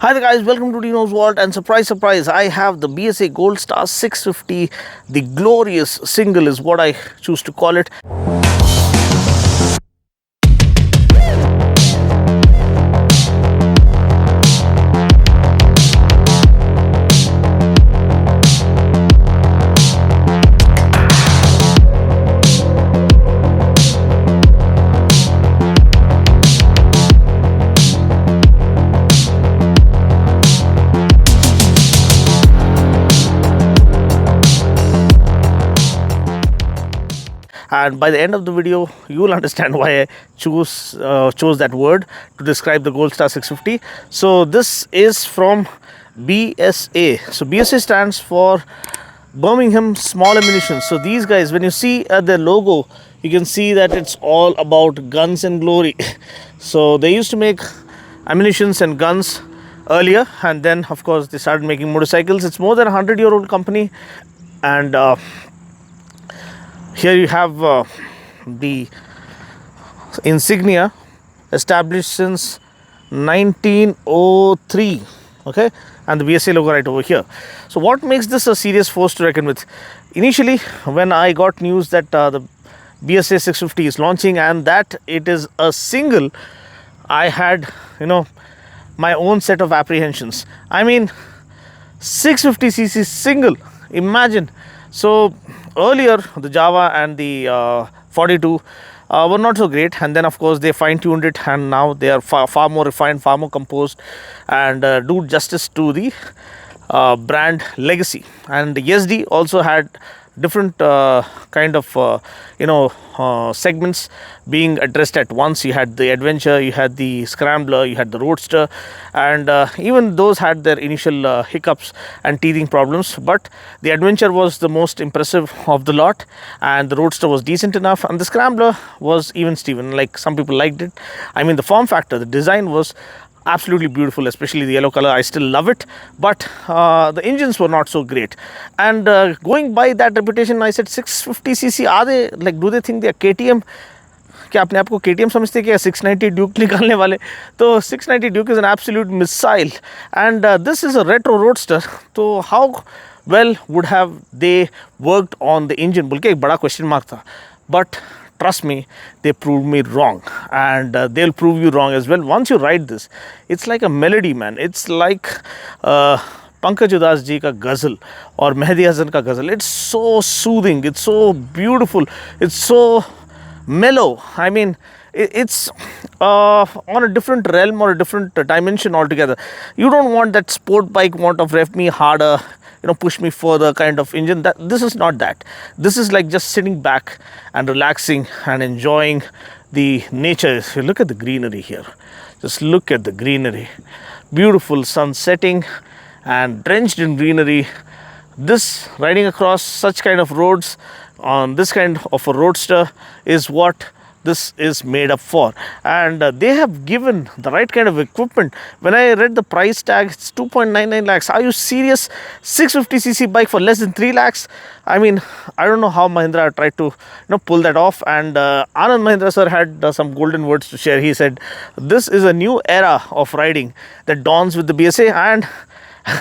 Hi there guys, welcome to Dino's Vault, and surprise surprise, I have the BSA Goldstar 650. The glorious single is what I choose to call it. And by the end of the video you will understand why I chose that word to describe the Goldstar 650. So this is from BSA. So BSA stands for Birmingham Small Ammunition. So these guys, when you see their logo, you can see that it's all about guns and glory. So they used to make ammunitions and guns earlier, and then of course they started making motorcycles. It's more than a 100-year-old company, and here you have the insignia, established since 1903, okay, and the BSA logo right over here. So what makes this a serious force to reckon with? Initially, when I got news that the BSA 650 is launching and that it is a single, I had, my own set of apprehensions. I mean, 650cc single, imagine. So earlier the JAWA and the 42 were not so great, and then of course they fine-tuned it, and now they are far more refined, far more composed, and do justice to the brand legacy. And the SD also had different kind of segments being addressed at once. You had the adventure, you had the scrambler, you had the roadster, and even those had their initial hiccups and teething problems, but the adventure was the most impressive of the lot, and the roadster was decent enough, and the scrambler was even Steven, like some people liked it. I mean, the form factor, the design was absolutely beautiful, especially the yellow color. I still love it, but the engines were not so great. And going by that reputation, I said 650cc, are they like, do they think they are KTM? क्या अपने आप को KTM समझते क्या 690 Duke निकालने वाले? तो 690 Duke is an absolute missile, and this is a retro roadster. तो how well would have they worked on the engine? बोल के एक बड़ा question mark था. But trust me, they proved me wrong, and they'll prove you wrong as well. Once you ride this, it's like a melody, man. It's like Pankaj Udas ji ka ghazal or Mehdi Hasan ka ghazal. It's so soothing, it's so beautiful, it's so mellow. I mean, it's on a different realm or a different dimension altogether. You don't want that sport bike want of rev me harder, push me further kind of engine. That this is not that. This is like just sitting back and relaxing and enjoying the nature. If you look at the greenery here, just look at the greenery. Beautiful sun setting and drenched in greenery. This riding across such kind of roads on this kind of a roadster is what this is made up for, and they have given the right kind of equipment. When I read the price tag, it's 2.99 lakhs. Are you serious? 650cc bike for less than 3 lakhs? I mean, I don't know how Mahindra tried to pull that off, and Anand Mahindra sir had some golden words to share. He said this is a new era of riding that dawns with the BSA, and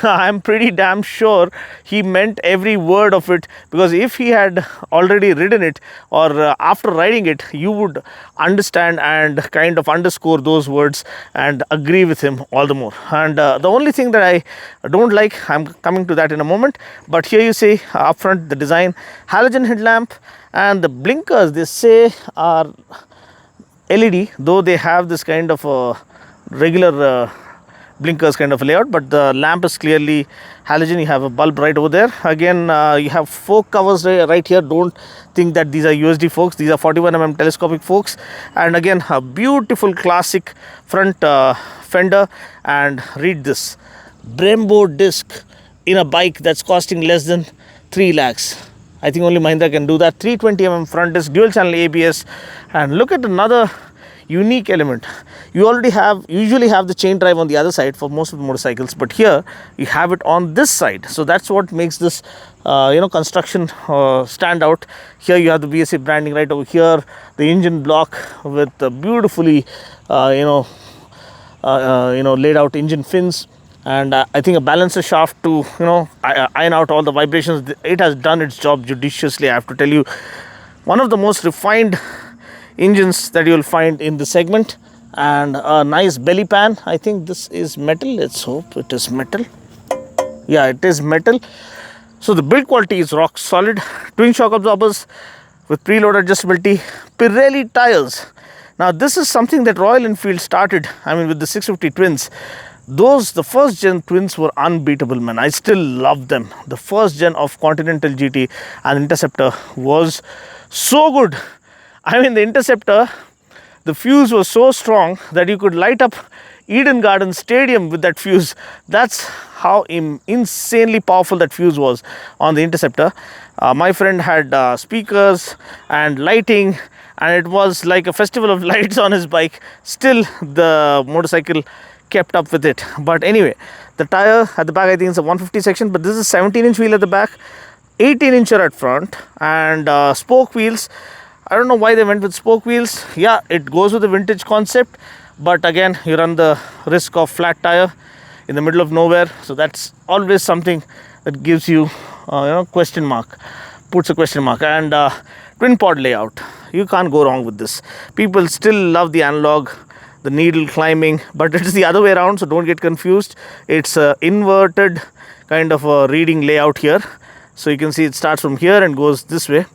I'm pretty damn sure he meant every word of it, because if he had already ridden it or after riding it, you would understand and kind of underscore those words and agree with him all the more. And the only thing that I don't like, I'm coming to that in a moment, but here you see up front the design, halogen headlamp, and the blinkers they say are LED, though they have this kind of regular blinkers kind of layout, but the lamp is clearly halogen. You have a bulb right over there. Again, you have fork covers right here. Don't think that these are USD forks. These are 41mm telescopic forks. And again, a beautiful classic front fender. And read this, Brembo disc in a bike that's costing less than 3 lakhs. I think only Mahindra can do that. 320mm front disc, dual channel ABS. And look at another unique element. You usually have the chain drive on the other side for most of the motorcycles, but here you have it on this side. So that's what makes this construction stand out. Here you have the BSA branding right over here, the engine block with beautifully laid out engine fins. and I think a balancer shaft to iron out all the vibrations. It has done its job judiciously, I have to tell you. One of the most refined engines that you will find in the segment, and a nice belly pan. I think this is metal. Let's hope it is metal. Yeah, it is metal. So the build quality is rock solid. Twin shock absorbers with preload adjustability. Pirelli tires. Now this is something that Royal Enfield started, I mean, with the 650 twins. The first gen twins were unbeatable, man. I still love them. The first gen of Continental GT and Interceptor was so good. I mean, the Interceptor, the fuse was so strong that you could light up Eden Garden Stadium with that fuse. That's how insanely powerful that fuse was on the Interceptor. My friend had speakers and lighting, and it was like a festival of lights on his bike. Still, the motorcycle kept up with it. But anyway, the tire at the back, I think it's a 150 section, but this is 17-inch wheel at the back, 18-incher at front, and spoke wheels. I don't know why they went with spoke wheels. Yeah, it goes with the vintage concept, but again, you run the risk of flat tire in the middle of nowhere. So that's always something that gives you, question mark, puts a question mark. And twin pod layout, you can't go wrong with this. People still love the analog, the needle climbing, but it's the other way around, so don't get confused. It's a inverted kind of a reading layout here. So you can see it starts from here and goes this way.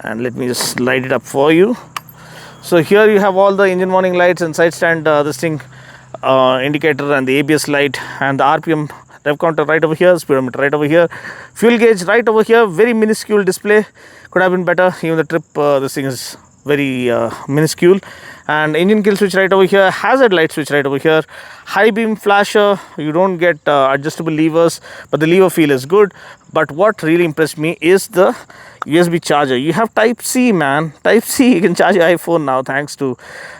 And let me just light it up for you. So here you have all the engine warning lights and side stand indicator and the ABS light and the RPM rev counter right over here, speedometer right over here, fuel gauge right over here. Very minuscule display, could have been better. Even the trip, this thing is very minuscule. And engine kill switch right over here, hazard light switch right over here, high beam flasher. You don't get adjustable levers, but the lever feel is good. But what really impressed me is the USB charger. You have Type C, man. Type C, you can charge your iPhone now thanks to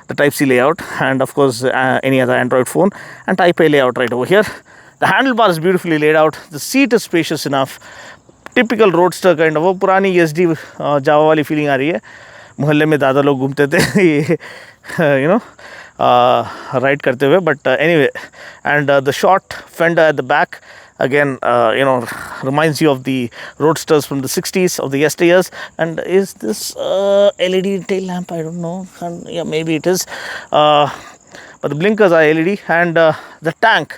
the Type C layout, and of course any other Android phone, and Type A layout right over here. The handlebar is beautifully laid out. The seat is spacious enough. Typical roadster kind of. वो पुरानी ESD जावा वाली feeling आ रही है. मोहल्ले में दादा लोग घूमते थे राइड करते हुए. But anyway, and the short fender at the back, again, reminds you of the roadsters from the 60s, of the yesteryears. And is this LED tail lamp? I don't know. Yeah, maybe it is. But the blinkers are LED. And the tank,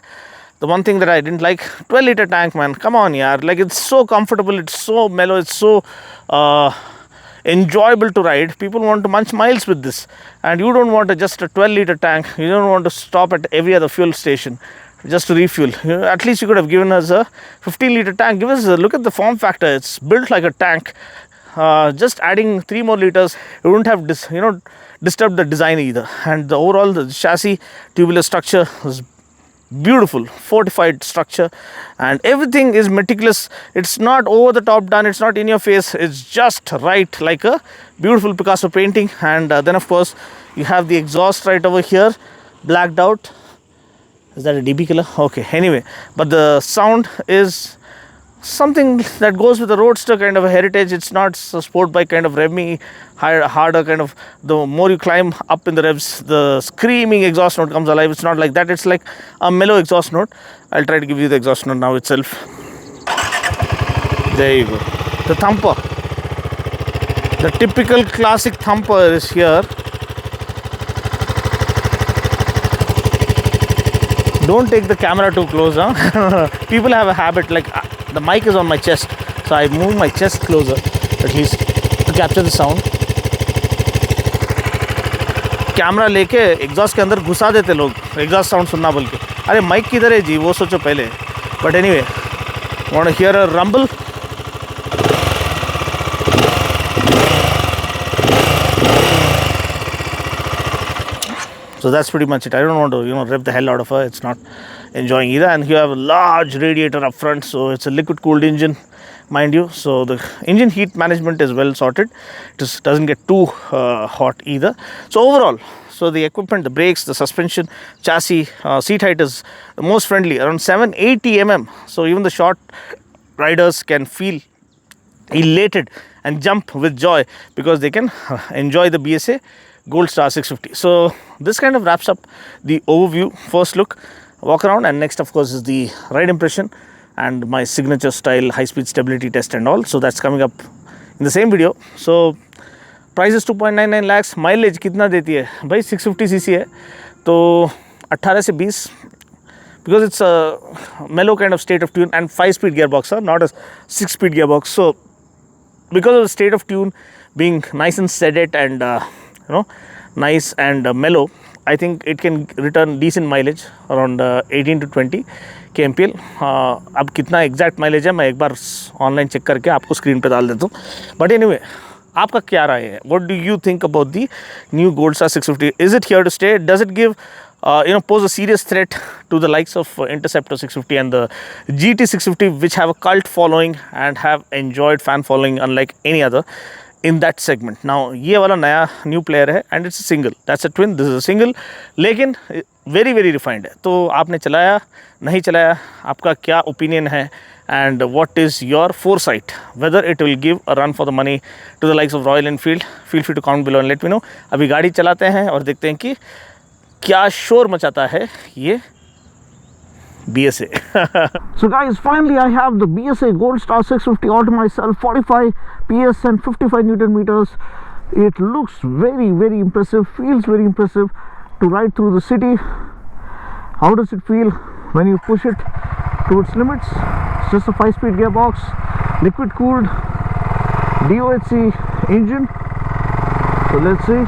the one thing that I didn't like, 12-liter tank, man. Come on, yaar. Like, it's so comfortable, it's so mellow, it's so enjoyable to ride. People want to munch miles with this, and you don't want just a 12-liter tank. You don't want to stop at every other fuel station just to refuel. At least you could have given us a 15-liter tank. Give us a look at the form factor. It's built like a tank. Just adding 3 more liters, you wouldn't have disturbed the design either. And the overall, the chassis tubular structure was beautiful, fortified structure, and everything is meticulous. It's not over the top done, it's not in your face, it's just right, like a beautiful Picasso painting. And then of course you have the exhaust right over here, blacked out. Is that a DB killer? Okay, anyway, but the sound is something that goes with the roadster kind of a heritage. It's not a sport bike kind of revving, harder kind of. The more you climb up in the revs, the screaming exhaust note comes alive. It's not like that. It's like a mellow exhaust note. I'll try to give you the exhaust note now itself. There you go. The thumper, the typical classic thumper is here. Don't take the camera too close, huh? People have a habit, like the mic is on my chest, so I move my chest closer at least to capture the sound. Camera लेके exhaust के अंदर घुसा देते लोग, exhaust sound सुनना बोल के. अरे माइक किधर है जी, वो सोचो पहले. But anyway, want to hear a rumble. So that's pretty much it. I don't want to, rev the hell out of her. It's not enjoying either. And you have a large radiator up front, so it's a liquid cooled engine, mind you. So the engine heat management is well sorted. It just doesn't get too hot either. So overall, so the equipment, the brakes, the suspension, chassis, seat height is the most friendly, around 780 mm. So even the short riders can feel elated and jump with joy because they can enjoy the BSA Goldstar 650. So this kind of wraps up the overview, first look. walk around, and next of course is the ride impression and my signature style high speed stability test and all. So that's coming up in the same video. So price is 2.99 lakhs. Mileage कितना देती है भाई? 650 cc है तो 18 से 20, because it's a mellow kind of state of tune and 5-speed gearbox, not a 6-speed gearbox. So because of the state of tune being nice and sedate and nice and mellow, I think it can return decent mileage around 18 to 20 kmpl. अब कितना exact mileage है मैं एक बार online check करके आपको screen पे डाल देता हूँ. बट एनीवे, आपका क्या राय है? What do you think about the new Goldstar 650? Is it here to stay? Does it give pose a serious threat to the likes of Interceptor 650 and the GT 650, which have a cult following and have enjoyed fan following unlike any other in that segment? Now ये वाला नया new player है and it's a single, that's a twin, this is a single, लेकिन very very refined है. तो आपने चलाया नहीं चलाया, आपका क्या opinion है, and what is your foresight whether it will give a run for the money to the likes of Royal Enfield? Feel free to comment below and let me know. अभी गाड़ी चलाते हैं और देखते हैं कि क्या शोर मचाता है ये BSA. So guys, finally I have the BSA Goldstar 650 all to myself, 45 PS and 55 Newton meters. It looks very very impressive, feels very impressive to ride through the city. How does it feel when you push it to its limits? It's just a 5-speed gearbox, liquid cooled DOHC engine. So let's see.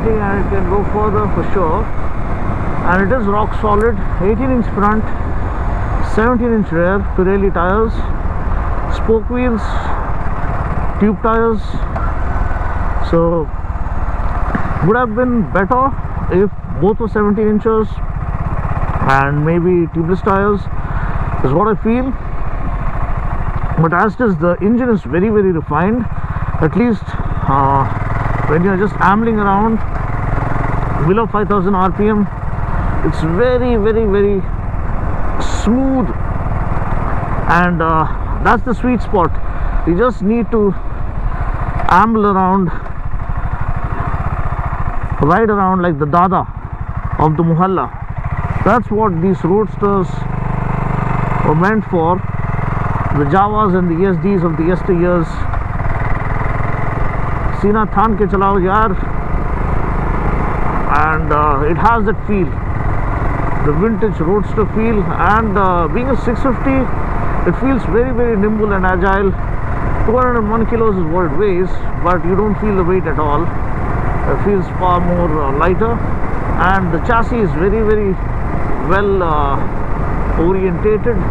And it can go further for sure, and it is rock solid. 18-inch front, 17-inch rear, Pirelli tires, spoke wheels, tube tires. So would have been better if both were 17 inches and maybe tubeless tires, is what I feel. But as it is, the engine is very very refined. At least when you're just ambling around below 5000 RPM, it's very very very smooth, and that's the sweet spot. You just need to amble around, ride around like the dada of the muhalla. That's what these roadsters were meant for. The JAWAs and the ESDs of the yesteryears. सीना थान के चलाओ यार, and it has that feel, the vintage roadster feel. And being a 650, it feels very very nimble and agile. 201 kilos is what it weighs, but you don't feel the weight at all. It feels far more lighter, and the chassis is very very well orientated.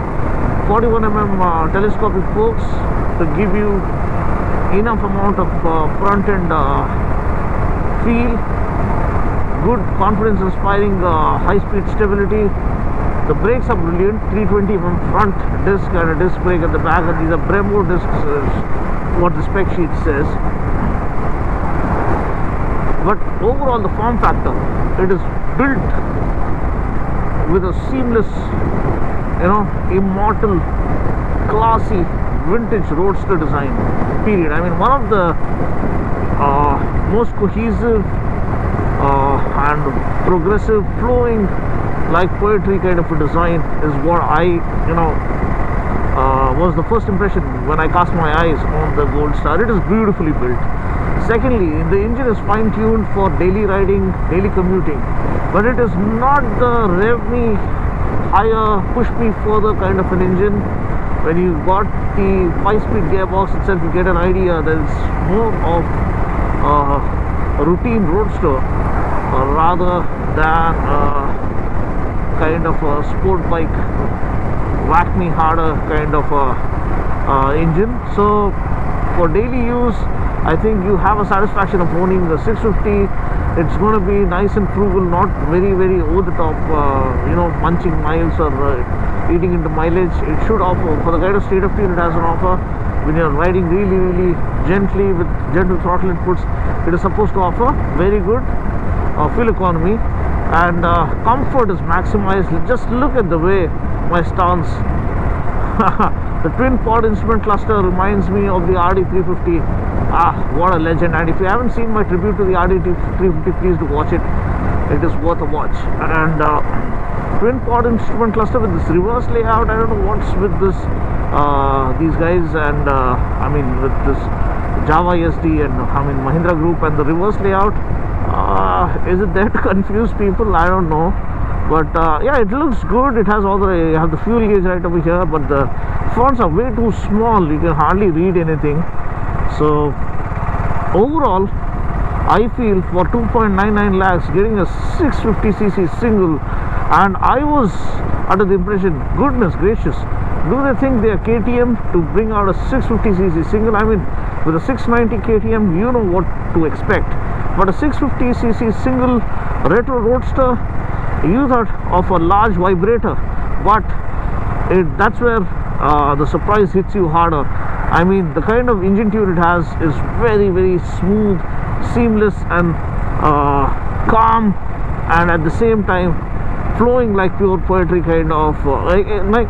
41 mm telescopic forks to give you enough amount of front end feel. Good confidence inspiring high speed stability. The brakes are brilliant, 320 mm front disc and a disc brake at the back, and these are Brembo discs is what the spec sheet says. But overall the form factor, it is built with a seamless, immortal, classy vintage roadster design, period. I mean, one of the most cohesive and progressive, flowing like poetry kind of a design is what I was the first impression when I cast my eyes on the Goldstar. It is beautifully built. Secondly, the engine is fine-tuned for daily riding, daily commuting, but it is not the rev me higher, push me further kind of an engine. when you got the 5-speed gearbox itself, you get an idea that it's more of a routine roadster rather than kind of a sport bike, whack me harder kind of engine. So for daily use, I think you have a satisfaction of owning the 650. It's going to be nice and frugal, not very over the top, munching miles or eating into mileage. It should offer, for the kind of state of feel it has an offer, when you're riding really gently with gentle throttle inputs, it is supposed to offer very good fuel economy, and comfort is maximized. Just look at the way my stance. The twin pod instrument cluster reminds me of the RD350. What a legend. And if you haven't seen my tribute to the RD350, please do watch it. It is worth a watch. And twin pod instrument cluster with this reverse layout. I don't know what's with this these guys, and with this JAWA SD and Mahindra Group and the reverse layout. Is it there to confuse people? I don't know. But yeah, it looks good. It has you have the fuel gauge right over here, but the fonts are way too small. You can hardly read anything. So overall, I feel for 2.99 lakhs, getting a 650cc single, and I was under the impression, goodness gracious, do they think they are KTM to bring out a 650cc single? I mean, with a 690 KTM, you know what to expect. But a 650cc single retro roadster, you thought of a large vibrator, but that's where the surprise hits you harder. I mean, the kind of engine tune it has is very smooth, seamless, and calm, and at the same time flowing like pure poetry kind of like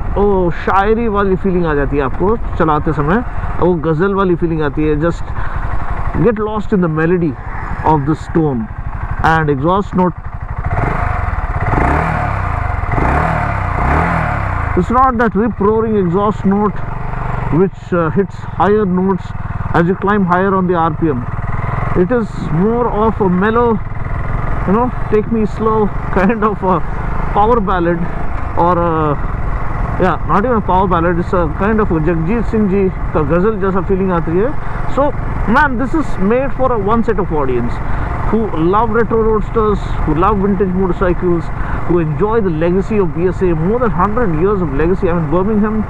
शायरी वाली feeling आ जाती है आपको चलाते समय, वो गज़ल वाली feeling आती है. Just get lost in the melody of this tone. And exhaust note, it's not that rip-roaring exhaust note which hits higher notes as you climb higher on the RPM. It is more of a mellow, take me slow kind of a power ballad, or not even a power ballad. It's a kind of a Jagjit Singh ji ka ghazal jaisa feeling aati hai. So man, this is made for one set of audience who love retro roadsters, who love vintage motorcycles, who enjoy the legacy of BSA, more than 100 years of legacy. I mean, Birmingham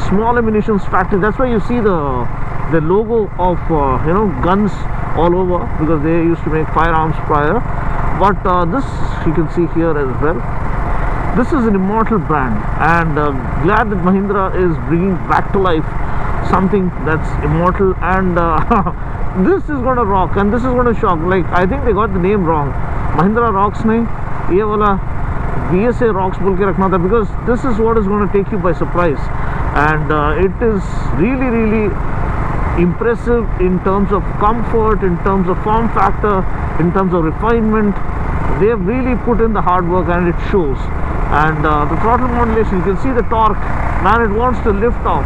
small ammunitions factory, that's why you see the logo of guns all over, because they used to make firearms prior. But this you can see here as well. This is an immortal brand, and glad that Mahindra is bringing back to life something that's immortal. And this is going to rock, and this is going to shock. Like, I think they got the name wrong. Mahindra rocks nahi, ye wala BSA rocks bol ke rakhna tha, because this is what is going to take you by surprise. And it is really impressive in terms of comfort, in terms of form factor, in terms of refinement. They have really put in the hard work, and it shows. And the throttle modulation, you can see the torque, man, it wants to lift off.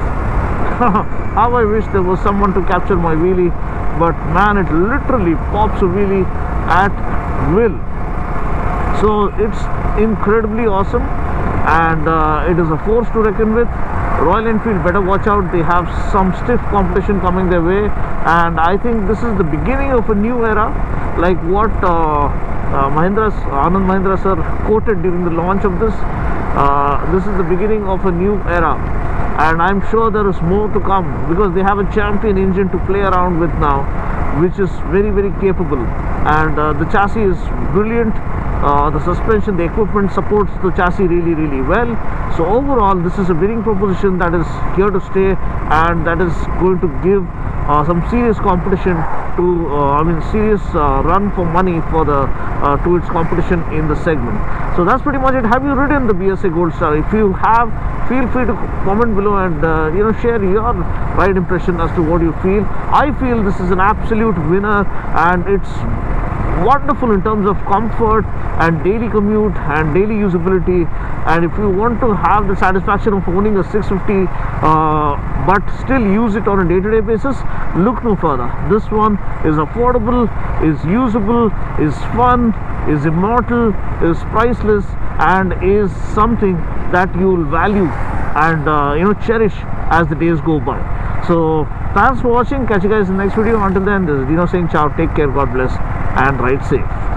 How I wish there was someone to capture my wheelie, but man, it literally pops a wheelie at will. So it's incredibly awesome, and it is a force to reckon with. Royal Enfield, better watch out. They have some stiff competition coming their way, and I think this is the beginning of a new era, like what Anand Mahindra sir quoted during the launch of this. This is the beginning of a new era, and I'm sure there is more to come, because they have a champion engine to play around with now, which is very capable. And the chassis is brilliant. The suspension, the equipment supports the chassis really well. So overall, this is a winning proposition that is here to stay, and that is going to give some serious competition to serious run for money for the to its competition in the segment. So that's pretty much it. Have you ridden the BSA Goldstar? If you have, feel free to comment below and share your ride impression as to what you feel. I feel this is an absolute winner, and it's wonderful in terms of comfort and daily commute and daily usability. And if you want to have the satisfaction of owning a 650 but still use it on a day-to-day basis, look no further. This one is affordable, is usable, is fun, is immortal, is priceless, and is something that you will value and cherish as the days go by. So thanks for watching. Catch you guys in the next video. Until then, this is Dino saying ciao, take care, God bless, and ride safe.